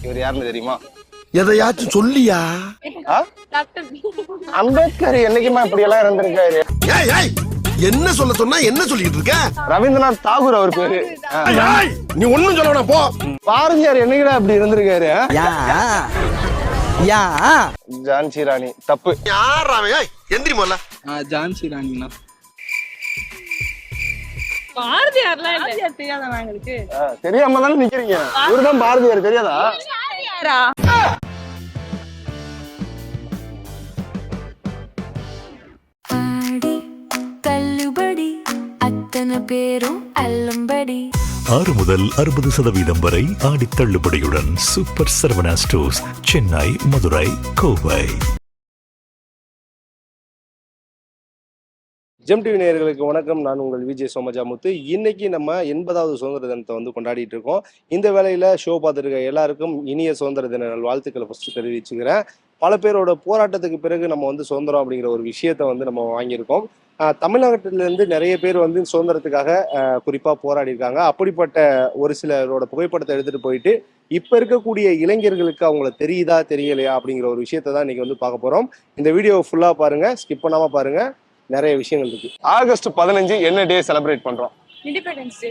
இவர் யாருன்னு தெரியுமா? எதையாச்சும் சொல்லியா? அம்பேத்கர் என்னைக்குமா இப்படி எல்லாம் இருந்திருக்காரு? என்ன சொல்ல சொன்னா என்ன சொல்லிட்டு இருக்க? ரவீந்திரநாத் தாகூர் அவர் பேரு. நீ ஒண்ணும் சொல்ல போ. பாரதியார் என்னைக்குடா இப்படி இருந்திருக்காரு? ஜான்சி ராணி தப்பு. யார் அவன்? எந்திரி முதல்ல. ஜான்சி ராணினா பாரதியார்லாம் இல்ல. தெரியாதா உங்களுக்கு? தெரியாம தானே நிக்கிறீங்க. இவருதான் பாரதியார், தெரியாதா? தள்ளுபடி அத்தனை பேரும் அல்லம்படி 6 முதல் 60% வரை ஆடி தள்ளுபடியுடன் Super Saravana Stores, Chennai, Madurai, Kovai. Gem TV நேயர்களுக்கு வணக்கம். நான் உங்கள் விஜய் சோமஜாமுத்து. இன்னைக்கு நம்ம 80வது சுதந்திர தினத்தை வந்து கொண்டாடிட்டு இருக்கோம். இந்த வேளையில ஷோ பார்த்துருக்க எல்லாருக்கும் இனிய சுதந்திர தின வாழ்த்துக்களை ஃபர்ஸ்ட் தெரிவிச்சுக்கிறேன். பல பேரோட போராட்டத்துக்கு பிறகு நம்ம வந்து சுதந்திரம் அப்படிங்கிற ஒரு விஷயத்த வந்து நம்ம வாங்கியிருக்கோம். தமிழ்நாட்டிலேருந்து நிறைய பேர் வந்து சுதந்திரத்துக்காக குறிப்பாக போராடி இருக்காங்க. அப்படிப்பட்ட ஒரு சிலரோட புகைப்படத்தை எடுத்துட்டு போயிட்டு இப்போ இருக்கக்கூடிய இளைஞர்களுக்கு அவங்கள தெரியுதா தெரியலையா அப்படிங்கிற ஒரு விஷயத்த தான் இன்னைக்கு வந்து பார்க்க போகிறோம். இந்த வீடியோவை ஃபுல்லாக பாருங்க, ஸ்கிப் பண்ணாமல் பாருங்க. நிறைய விஷயங்கள் இருக்கு. ஆகஸ்ட் 15 என்ன டே செலிப்ரேட் பண்றோம்? Independence day.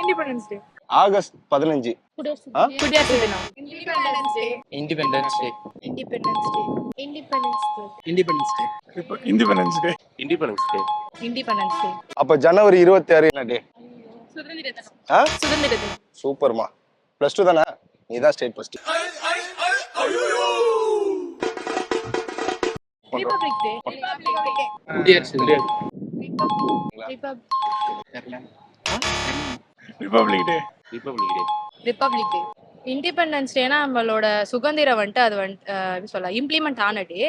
Independence day. August 15 குடியரசு தினம். Independence day. Independence day. Independence day. Independence day. Independence day. Independence day. Independence day. Independence day. அப்ப ஜனவரி 26 என்ன டே? சுதந்திர தினம். சுதந்திர தினம். சூப்பர்மா. +2 தானே? நீ தான் ஸ்டேட் ஃபர்ஸ்ட். ரிபப்ளிக் டே. குடியரசு தினம். ரிபப்ளிக் டே. ரிபப்ளிக் டே. ரிபப்ளிக் டே. இண்டிபெண்டன்ஸ் டேனா நம்மளோட சுதந்திரம் வந்துட்டு அது வந்துட்டு எப்படி சொல்ல இம்ப்ளிமெண்ட் ஆன டே.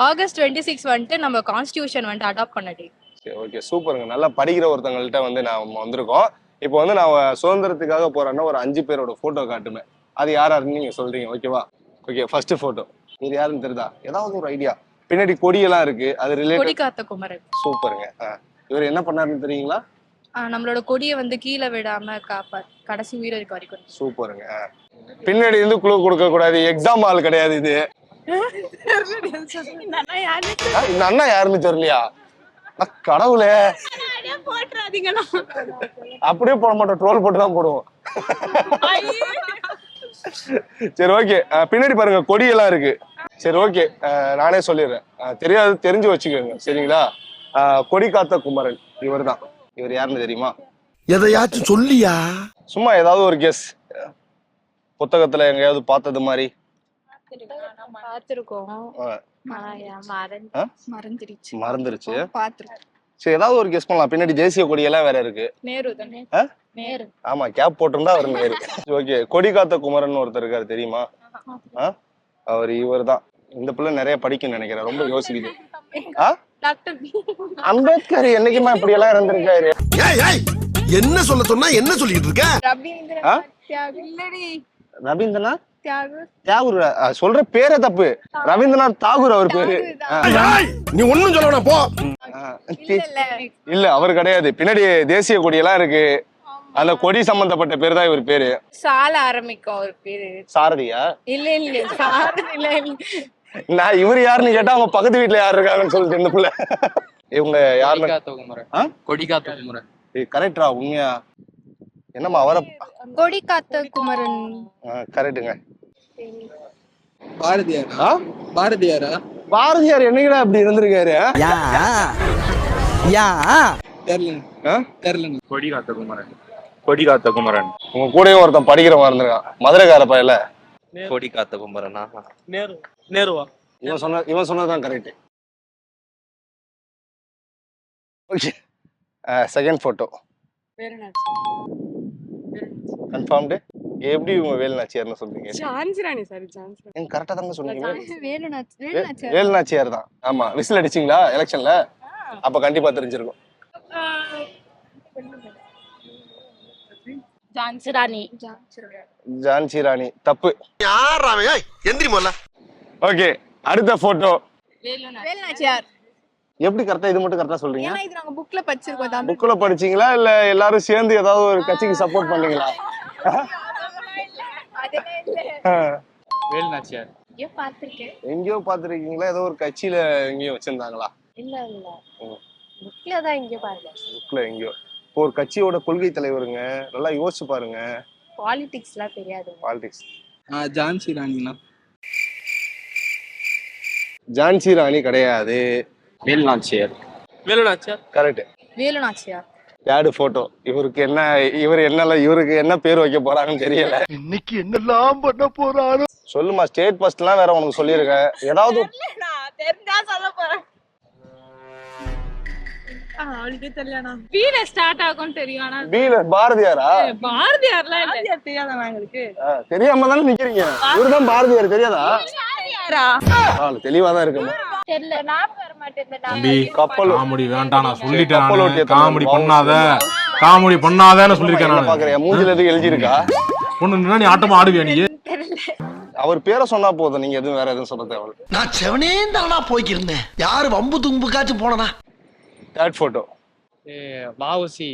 ஆகஸ்ட் 26 வந்துட்டு நம்ம கான்ஸ்டிடியூஷன் வந்துட்டு அடாப்ட் பண்ண டே. சரி, ஓகே, சூப்பருங்க. நல்லா படிக்கிற ஒருத்தங்கள்ட்ட வந்து நான் வந்திருக்கோம். இப்போ வந்து நான் சுதந்திரத்துக்காக போறேன்னா ஒரு 5 பேரோட போட்டோ காட்டுமே. அது யாருன்னு நீங்க சொல்றீங்க, ஓகேவா? Okay, first photo. இது யாருன்னு தெரியுதா? ஏதாவது ஒரு ஐடியா? பின்னாடி கொடியெல்லாம் இருக்கு, அது ரிலேட்டட். கொடிகாத்த குமரன். சூப்பருங்க. இவர் என்ன பண்ணாருன்னு தெரியுங்களா? நம்மளோட கொடியை வந்து கீழே விடாம கடைசி உயிர் இருக்க வரைக்கும். சூப்பருங்க. பின்னாடி இருந்து குழு கொடுக்க கூடாது, எக்ஸாம் ஆள் கிடையாது இது. இந்த அண்ணா யாருன்னு தெரியலையா? கடவுளே, அப்படியே போட மாட்டோம், ட்ரோல் போட்டு தான் போடுவோம். சரி, ஓகே. பின்னாடி பாருங்க கொடியெல்லாம் இருக்கு. சரி, ஓகே, நானே சொல்லிடுறேன். தெரியாது, தெரிஞ்சு வச்சுக்கோங்க, சரிங்களா? கொடி காத்த குமரன் இவர் தான். இவர் யாருன்னு தெரியுமா? எதையாச்சும் சொல்லியா? சும்மா ஏதாவது ஒரு கெஸ். புத்தகத்துல எங்கேயாவது பார்த்தது மாதிரி? மறந்துருச்சு. சரி, ஏதாவது ஒரு கெஸ் பண்ணலாம். பின்னாடி தேசிய கொடியெல்லாம் வேற இருக்கு. ஆமா, கேப் போட்டிருந்தா அவர் நேரு. ஓகே, கொடி காத்த குமரன் ஒருத்தர் இருக்காரு, தெரியுமா? அவர் இவர் தான். இந்த பிள்ளை நிறைய படிக்கும் நினைக்கிறேன், ரொம்ப யோசிக்குது. அம்பேத்கர் என்னைக்குமா இப்படி எல்லாம் இருந்திருக்காரு? என்ன சொல்ல சொன்னா என்ன சொல்லிட்டு இருக்க? ரவீந்திரநாத் தாகூர். சொல்ற பேரே தப்பு. ரவீந்திரநாத் தாகூர் அவர் பேரு. நீ ஒண்ணும் சொல்ல போ. இல்ல, அவர் கிடையாது. பின்னாடி தேசிய கொடியெல்லாம் இருக்கு. அந்த கொடி சம்பந்தப்பட்ட பேர் தான் இவர் பேரு. சால ஆரம்பிக்கும் அவர் பேரு. சாரதியா? இல்ல சாரதி இல்ல. நான் இவர் யாருன்னு கேட்டா அவங்க பக்கத்து வீட்டுல யாரு இருக்காங்கன்னு சொல்லிட்டு இந்த பிள்ளை. இவங்க யாருன்னு? கொடிகாத்த குமரன். கரெக்டா? உண்மையா? என்னம்மா அவரை? கொடிகாத்த குமரன் கரெக்டுங்க. பாரதியாரா? பாரதியாரா? பாரதியார் என்னைக்குடா இப்படி இருந்திருக்காரு? தெரியல. கொடிகாத்த குமரன். கொடிகாத்த குமரன். உங்க கூடயும் ஒருத்தன் படிக்கிற மாதிரி இருந்திருக்கான், மதுரைக்கார பையல. கொடிகாத்த குமரனா? நேருவா? இவன் சொன்னதுதான் correct. Okay, second photo. Confirmed. எப்படி இவங்க வேலுநாச்சியார்னு சொல்றீங்க? ஜான்சி ராணி. சாரி, ஜான்சி ராணி. கரெக்டா தாங்க சொன்னீங்க. வேலுநாச்சியார். வேலுநாச்சியார் தான். ஆமா, விசில் அடிச்சிங்களா எலெக்ஷன்ல? அப்ப கண்டிப்பா தெரிஞ்சிருக்கும். ஜான்சி ராணி. ஜான்சி ராணி தப்பு. யார் அவன்? எந்திரி முதல்ல. ஓகே, அடுத்த போட்டோ. வேலுநாச்சியார். எப்படி கரெக்டா இது மட்டும் கரெக்டா சொல்றீங்க? ஏன்னா இது நாங்க புக்ல படிச்சிருக்கோம். புக்ல படிச்சீங்களா இல்ல எல்லாரும் சேர்ந்து ஏதாவது ஒரு கட்சிக்கு சப்போர்ட் பண்ணீங்களா? வேலுநாச்சியார். எங்கேயோ பார்த்திருக்கேன். எங்கேயோ பார்த்துருக்கீங்களா? ஏதோ ஒரு கட்சியில எங்கேயோ வச்சிருந்தாங்களா? இல்ல இல்ல. ம். புக்ல தான் எங்கேயோ பாருங்க. புக்ல எங்கேயோ. இப்போ ஒரு கட்சியோட கொள்கை தலைவருங்க. நல்லா யோசிச்சு பாருங்க. பாலிடிக்ஸ்லாம் தெரியாது. பாலிடிக்ஸ். ஜான்சி ராணினா. ஜான்சி ராணி கிடையாது. வேலுநாச்சியார். வேலுநாச்சியார். கரெக்ட். வேலுநாச்சியார். யாரு போட்டோ? இவருக்கு என்ன பேர் வைக்க போறாங்கன்னு தெரியல. இன்னைக்கு என்னெல்லாம் பண்ண போறாரு? சொல்லுமா, ஸ்டேட் ஃபர்ஸ்ட்லாம் வேற உனக்கு சொல்லியிருக்கேன். ஏதாவது தெரிஞ்சா சொல்ல போறேன். அவளுக்கே தெரியலனா. வீல ஸ்டார்ட் ஆகும் தெரியும். ஆனா பீல பாரதியாரா? பாரதியார்லாம் இல்ல. தெரியாதா உங்களுக்கு? தெரியாம தானே நிக்கிறீங்க. இவருதான் பாரதியார். தெரியாதா? தெளிவா தான் இருக்குமா? தெரியல. நான் வர மாட்டேன். தம்பி, கப்பல் காமெடி வேண்டாம், நான் சொல்லிட்டேன். கப்பல் ஓட்டிய நானு. காமெடி தமிழ். பண்ணாதன்னு சொல்லிருக்கேன் நான். பாக்குறேன் மூஞ்சில எதுவும் எழுதிருக்கா? பொண்ணு நீ ஆட்டமா ஆடுவியா நீ? அவர் பேரை சொன்னா போதும், நீங்க எதுவும் வேற எதுவும் சொல்ல தேவையில்ல. நான் செவனே தானா போய்க்கிருந்தேன். யாரு வம்பு தும்புக்காச்சும் போனனா? Third photo. வாவுசி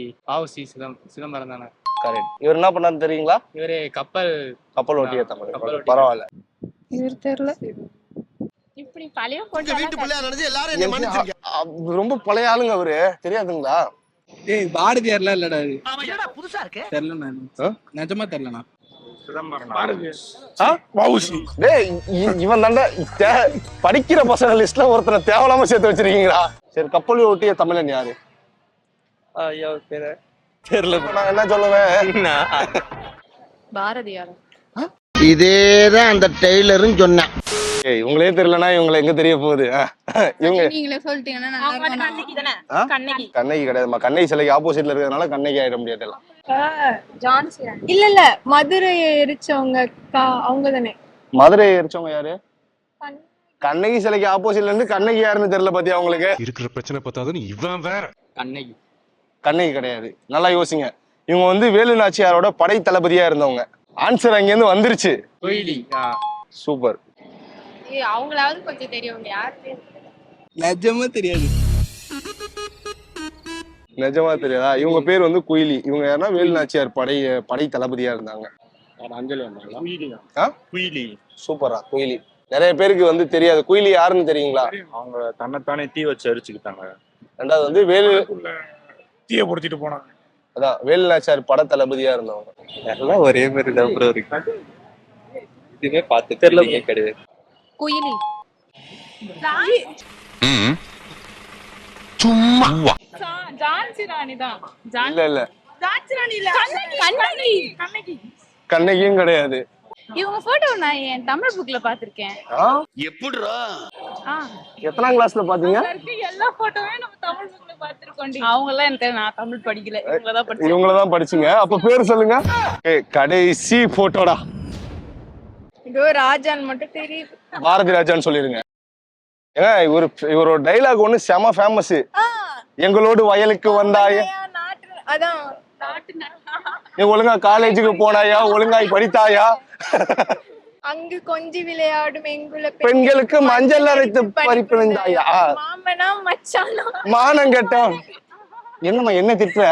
சிதம்பரம் தானே. கரெக்ட். இவர் என்ன பண்ணாரு தெரியுங்களா? இவரே கப்பல் ஓட்டிய தமிழ். கப்பல் ஓட்டிய பரவாயில்ல. இவர் தெரியல. இப்படி பழைய உங்க வீட்டு போட்டோ பிள்ளையா நினைச்சு எல்லாரும் என்ன மன்னிச்சிருங்க. ரொம்ப பழைய ஆளுங்க அவரு. தெரியாதுங்களா? ஏய் பாரதியார்லாம் இல்லடா அது. புதுசா இருக்கு. தெரியல நான். நிஜமா தெரியலண்ணா. டேய், இவன் தாண்டா படிக்கிற பசங்க லிஸ்ட்ல ஒருத்தனை தேவலாம சேர்த்து வச்சிருக்கீங்களா? சரி, கப்பல் ஓட்டிய தமிழன் யாரு? ஐயா பேரு தெரியல. நான் என்ன சொல்லுவேன்? பாரதியார். இதேதான் அந்த டெய்லரும் சொன்னான். இவங்களே தெரியலனா இவங்களை எங்க தெரிய போகுது? இவங்க நீங்களே சொல்லிட்டீங்கன்னா நல்லா இருக்கும். கண்ணகி. கண்ணகி கிடையாதுமா. கண்ணகி சிலைக்கு ஆப்போசிட்ல இருக்கிறதுனால கண்ணகி ஆயிட முடியாது. ஜான்சி ராணி. இல்ல மதுரையை எரிச்சவங்க அவங்க தானே. மதுரை எரிச்சவங்க யாரு? கண்ணகி சிலைக்கு ஆப்போசிட்ல இருந்து கண்ணகி யாருன்னு தெரியல பாத்தியா உங்களுக்கு? இருக்கிற பிரச்சனை பார்த்தாதுன்னு இவன் வேற. கண்ணகி. கண்ணகி கிடையாது. நல்லா யோசிங்க. இவங்க வந்து வேலுநாச்சியாரோட படை தளபதியா இருந்தவங்க. ஆன்சர் அங்க இருந்து வந்துருச்சு. கோயிலி. சூப்பர். அவங்களாவது கொஞ்சம் தெரியும். யாருக்கு நிஜமா தெரியாது. நிஜமா தெரியாதா? இவங்க பேர் வந்து குயிலி. இவங்க யாருன்னா வேலுநாச்சியார் படை தளபதியா இருந்தாங்க. அஞ்சலி வந்தாங்களா? குயிலி. சூப்பரா. குயிலி நிறைய பேருக்கு வந்து தெரியாது. குயிலி யாருன்னு தெரியுங்களா? அவங்க தன்னைத்தானே தீ வச்சு எரிச்சுக்கிட்டாங்க. ரெண்டாவது வந்து தீய பொறுத்திட்டு போனாங்க. அதான் வேலுநாச்சியார் பட தளபதியா இருந்தவங்க. எல்லாம் ஒரே மாதிரி தான் ப்ரோ இருக்கு. இதுவே பார்த்து தெரியல கிடையாது. குயிலி. சும்மா ஜான்சி ராணி தான். இல்ல ஜான்சி ராணி இல்ல. கண்ணகி. கண்ணகியும் கிடையாது. இவங்க போட்டோ நான் என் தமிழ் புக்ல பாத்திருக்கேன். எப்படிரா? எத்தனாம் கிளாஸ்ல பாத்தீங்க? எல்லா போட்டோவே நம்ம தமிழ் புக்ல பாத்திருக்கோம். அவங்க எல்லாம் எனக்கு நான் தமிழ் படிக்கல. இவங்களதான் படிச்சீங்க. அப்ப பேர் சொல்லுங்க. கடைசி போட்டோடா. இதோ ராஜான் மட்டும் தெரியுது. பாரதி ராஜான்னு சொல்லிருங்க. ஏன்னா இவரோட டைலாக் ஒண்ணு செம ஃபேமஸ். எங்களோடு வயலுக்கு வந்தாய, அதான் நீ ஒழுங்கா காலேஜுக்கு போனாயா, ஒழுங்காய் படித்தாயா, அங்கு கொஞ்சி விளையாடும் எங்குல பெண்களுக்கு மஞ்சள் அரைத்து பறிப்பிருந்தாயா, மாமனா மச்சானா, மானம் கெட்டோம். என்னம்மா என்ன திட்டுற?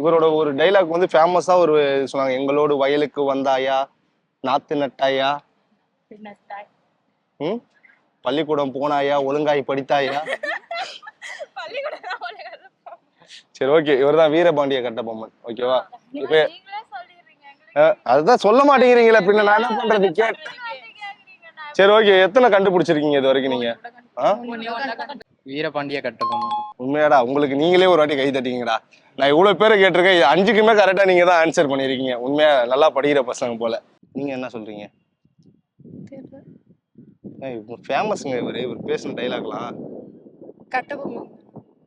இவரோட ஒரு டைலாக் வந்து ஃபேமஸா ஒரு சொன்னாங்க. எங்களோடு வயலுக்கு வந்தாயா, நாத்து நட்டாயா, பள்ளிக்கூடம் போனாயா, ஒழுங்காய் படித்தாயா. சரி, ஓகே. இவர்தான் வீரபாண்டிய கட்டபொம்மன். ஓகேவா? இப்ப அதுதான் சொல்ல மாட்டேங்கிறீங்களா? பின்ன நான் என்ன பண்றது? சரி, ஓகே. எத்தனை கண்டுபிடிச்சிருக்கீங்க இது வரைக்கும் நீங்க? வீரபாண்டிய கட்டபொம்மன். உண்மையாடா? உங்களுக்கு நீங்களே ஒரு வாட்டி கை தட்டிங்கடா. நான் இவ்வளவு பேரை கேட்டிருக்கேன். 5க்குமே கரெக்டா நீங்க தான் ஆன்சர் பண்ணிருக்கீங்க. உண்மையா நல்லா படிக்கிற பசங்க போல. நீங்க என்ன சொல்றீங்க? ஃபேமஸ்ங்க இவர் பேசின டைலாக்லாம். கட்டபொம்மன்.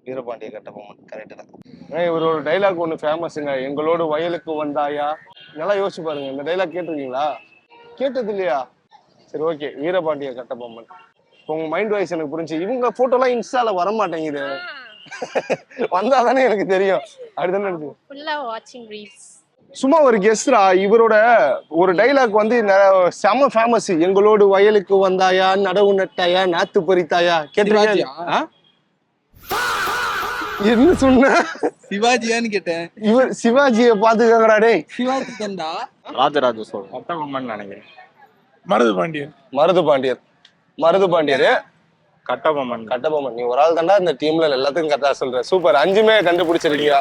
வீரபாண்டிய கட்டபொம்மன் கரெக்ட் தான். இவரோட டைலாக் ஒண்ணு ஃபேமஸுங்க. எங்களோடு வயலுக்கு வந்தாயா. நல்லா யோசிச்சு பாருங்க. இந்த டைலாக் கேட்டிருக்கீங்களா? கேட்டது இல்லையா? சரி, ஓகே. வீரபாண்டிய கட்டபொம்மன். உங்க மைண்ட் வாய்ஸ் எனக்கு புரிஞ்சு. இவங்க போட்டோலாம் இன்ஸ்டால வர மாட்டேங்குது. வந்தாதானே எனக்கு தெரியும். அப்படிதானே இருக்கு. சும்மா ஒரு கெஸ்ட்ரா. இவரோட ஒரு டைலாக் வந்து செம ஃபேமஸ். எங்களோடு வயலுக்கு வந்தாயா, நடவு நட்டாயா, நாத்து பறித்தாயா. கேட்டிருக்கீங்களா? என்ன சொன்ன? சிவாஜியான்னு கேட்டேன். இவர் சிவாஜியை பாத்துக்கங்கடா. டேய், சிவாஜி தண்டா. ராஜராஜ சோழன் கட்டபொம்மன் நினைக்கிறேன். மருது பாண்டியன். மருது பாண்டியர் கட்டபொம்மன். கட்டபொம்மன். நீ ஒரு ஆள் தாண்டா இந்த டீம்ல எல்லாத்துக்கும் கரெக்டா சொல்ற. சூப்பர், 5மே கண்டுபிடிச்சிருக்கீங்க.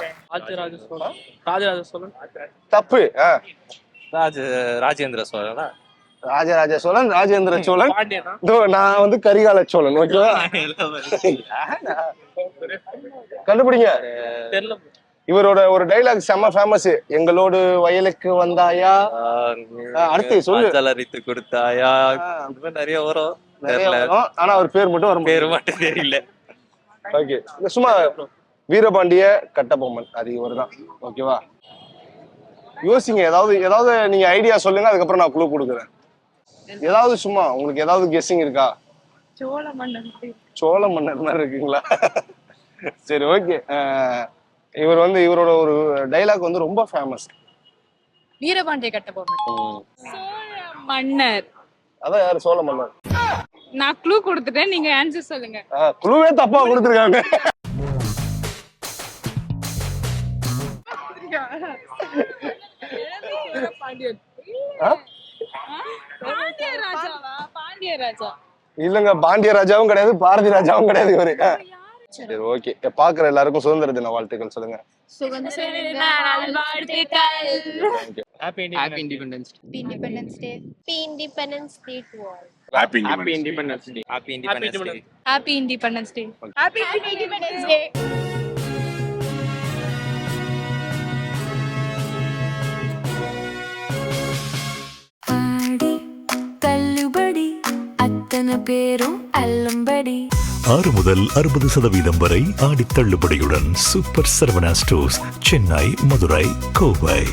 தப்பு. ராஜேந்திர சோழனா? ராஜராஜ சோழன், ராஜேந்திர சோழன். நான் வந்து கரிகால சோழன். ஓகேவா? கண்டுபிடிங்க. இவரோட ஒரு டைலாக் செம்ம ஃபேமஸ். எங்களோடு வயலுக்கு வந்தாயா. அடுத்து சொல்லு. அரித்து கொடுத்தாயா. நிறைய வரும். ஆனா அவர் பேர் மட்டும் வரும். பேரு மட்டும் தெரியல. ஓகே, சும்மா வீரபாண்டிய கட்டபொம்மன், அது இவர் தான். ஓகேவா? யோசிங்க, ஏதாவது நீங்க ஐடியா சொல்லுங்க, அதுக்கப்புறம் நான் குழு கொடுக்குறேன். ஏதாவது சும்மா உங்களுக்கு ஏதாவது கெஸ்ஸிங் இருக்கா? சோழ மன்னர் மாதிரி இருக்குங்களா? சரி, ஓகே. இவரோட ஒரு டைலாக் வந்து ரொம்ப ஃபேமஸ். வீரபாண்டிய கட்டபொம்மன். சோழ மன்னர். அதான் யாரு சோழ மன்னர்? நான் க்ளூ கொடுத்துட்டேன், நீங்க ஆன்சர் சொல்லுங்க. க்ளூவே தப்பா கொடுத்துருக்காங்க. இல்லங்க, பாண்டிய ராஜாவும் கிடையாது, பாரதி ராஜாவும் கிடையாது இவரு. சரி, ஓகே. பாக்குற எல்லாருக்கும் சுதந்திர தின வாழ்த்துக்கள் சொல்லுங்க. Happy independence day. Happy happy independence day. Happy independence day. ஆடி தள்ளுபடி அத்தனை பேரும் அல்லம்படி. 6 முதல் 60% வரை ஆடித் தள்ளுபடியுடன் சூப்பர் சரவணா ஸ்டோர்ஸ், சென்னை, மதுரை, கோவை.